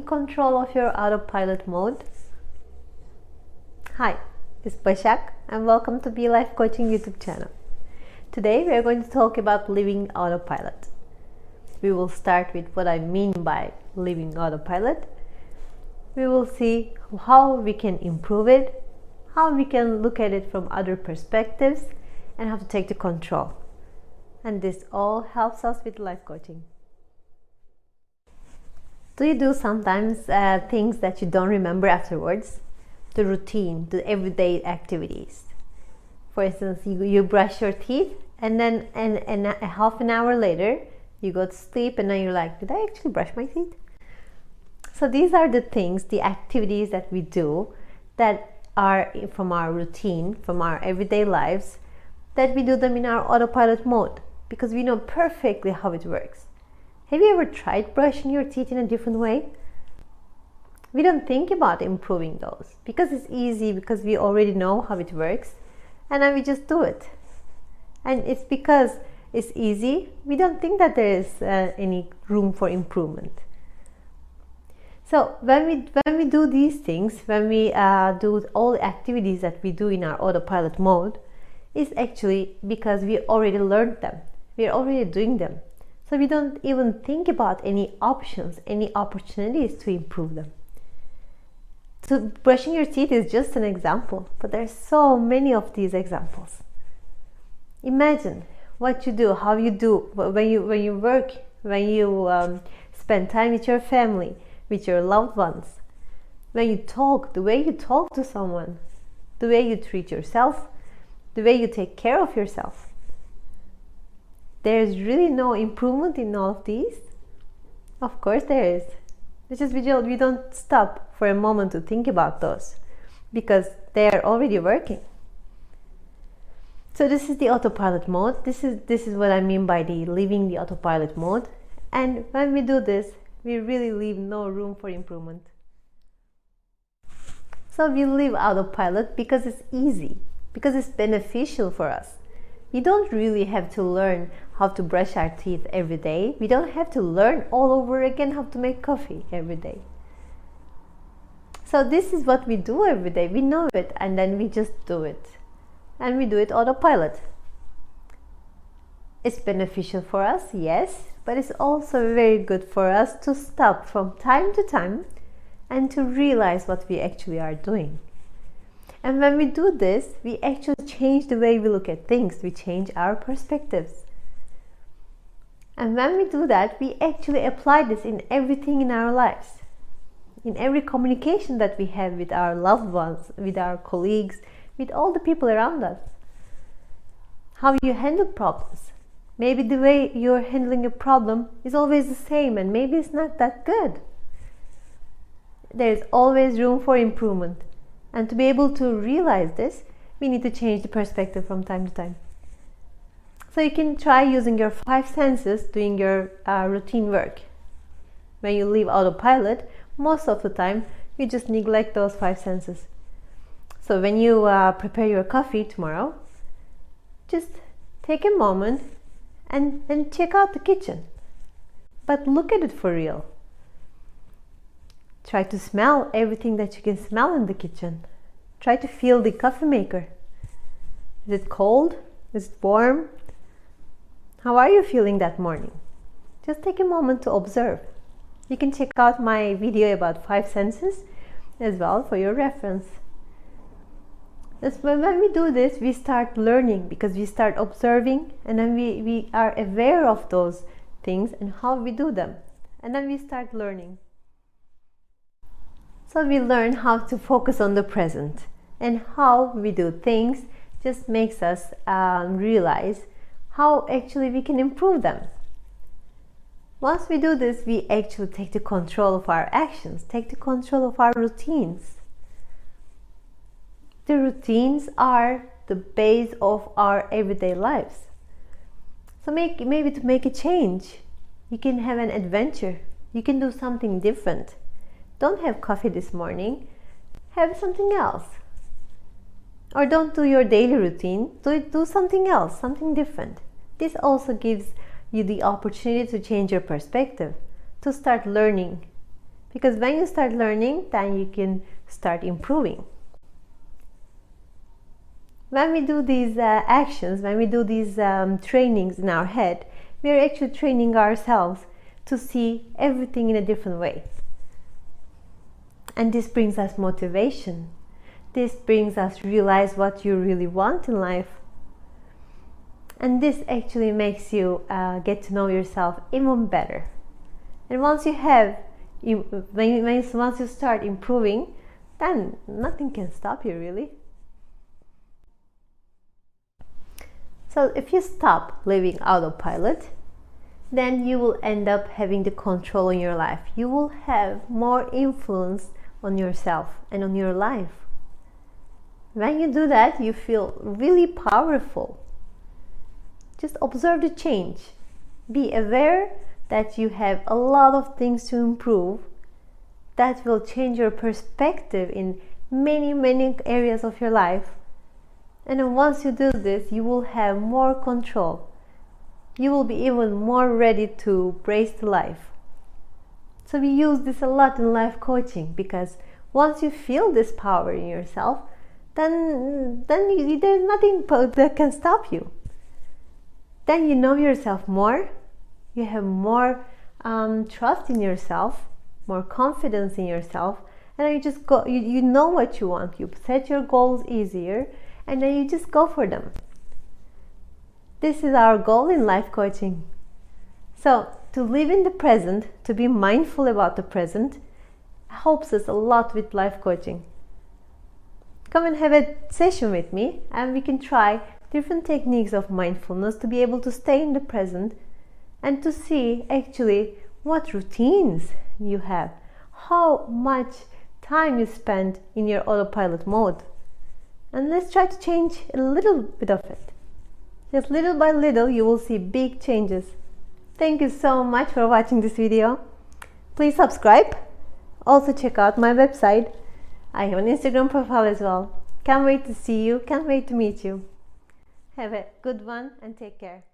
control of your autopilot mode? Hi, it's Başak and welcome to Be Life Coaching YouTube channel. Today we are going to talk about living autopilot. We will start with what I mean by living autopilot. We will see how we can improve it, how we can look at it from other perspectives, and how to take the control. And this all helps us with life coaching. Do you do sometimes things that you don't remember afterwards? The routine, the everyday activities. For instance, you brush your teeth and then a half an hour later you go to sleep and then you're like, did I actually brush my teeth? So these are the things, the activities that we do that are from our routine, from our everyday lives, that we do them in our autopilot mode because we know perfectly how it works. Have you ever tried brushing your teeth in a different way? We don't think about improving those because it's easy, because we already know how it works, and then we just do it. And it's because it's easy, we don't think that there is any room for improvement. So when we do these things, when we do all the activities that we do in our autopilot mode, it's actually because we already learned them. We are already doing them. So we don't even think about any options, any opportunities to improve them. So brushing your teeth is just an example, but there's so many of these examples. Imagine what you do, how you do when you work, when you spend time with your family, with your loved ones, when you talk, the way you talk to someone, the way you treat yourself, the way you take care of yourself. There's really no improvement in all of these? Of course there is. It's just we don't stop for a moment to think about those because they are already working. So this is the autopilot mode. This is what I mean by the living the autopilot mode. And when we do this, we really leave no room for improvement. So we live autopilot because it's easy, because it's beneficial for us. We don't really have to learn how to brush our teeth every day. We don't have to learn all over again how to make coffee every day. So this is what we do every day. We know it and then we just do it. And we do it autopilot. It's beneficial for us, yes, but it's also very good for us to stop from time to time and to realize what we actually are doing. And when we do this, we actually change the way we look at things. We change our perspectives. And when we do that, we actually apply this in everything in our lives. In every communication that we have with our loved ones, with our colleagues, with all the people around us. How you handle problems. Maybe the way you're handling a problem is always the same and maybe it's not that good. There's always room for improvement. And to be able to realize this, we need to change the perspective from time to time. So you can try using your 5 senses doing your routine work. When you leave autopilot, most of the time you just neglect those 5 senses. So when you prepare your coffee tomorrow, just take a moment and check out the kitchen. But look at it for real. Try to smell everything that you can smell in the kitchen. Try to feel the coffee maker. Is it cold? Is it warm? How are you feeling that morning? Just take a moment to observe. You can check out my video about 5 senses as well for your reference. When we do this, we start learning because we start observing and then we are aware of those things and how we do them. And then we start learning. So we learn how to focus on the present, and how we do things just makes us realize how actually we can improve them. Once we do this, we actually take the control of our actions, take the control of our routines. The routines are the base of our everyday lives. So maybe to make a change, you can have an adventure, you can do something different. Don't have coffee this morning, have something else. Or don't do your daily routine, do something else, something different. This also gives you the opportunity to change your perspective, to start learning, Because when you start learning, then you can start improving. When we do these actions, when we do these trainings in our head, we are actually training ourselves to see everything in a different way. And this brings us motivation. This brings us realize what you really want in life. And this actually makes you get to know yourself even better. And once you have, once you start improving, then nothing can stop you really. So if you stop living autopilot, then you will end up having the control in your life. You will have more influence on yourself and on your life. When you do that, you feel really powerful. Just observe the change. Be aware that you have a lot of things to improve that will change your perspective in many areas of your life. And then once you do this, you will have more control. You will be even more ready to embrace the life. So we use this a lot in life coaching, because once you feel this power in yourself, then there's nothing that can stop you. Then you know yourself more, you have more trust in yourself, more confidence in yourself, and then you just go, you know what you want, you set your goals easier, and then you just go for them. This is our goal in life coaching. So to live in the present, to be mindful about the present, helps us a lot with life coaching. Come and have a session with me, and we can try different techniques of mindfulness to be able to stay in the present and to see actually what routines you have, how much time you spend in your autopilot mode. And let's try to change a little bit of it. Just little by little you will see big changes. Thank you so much for watching this video. Please subscribe. Also check out my website. I have an Instagram profile as well. Can't wait to see you. Can't wait to meet you. Have a good one and take care.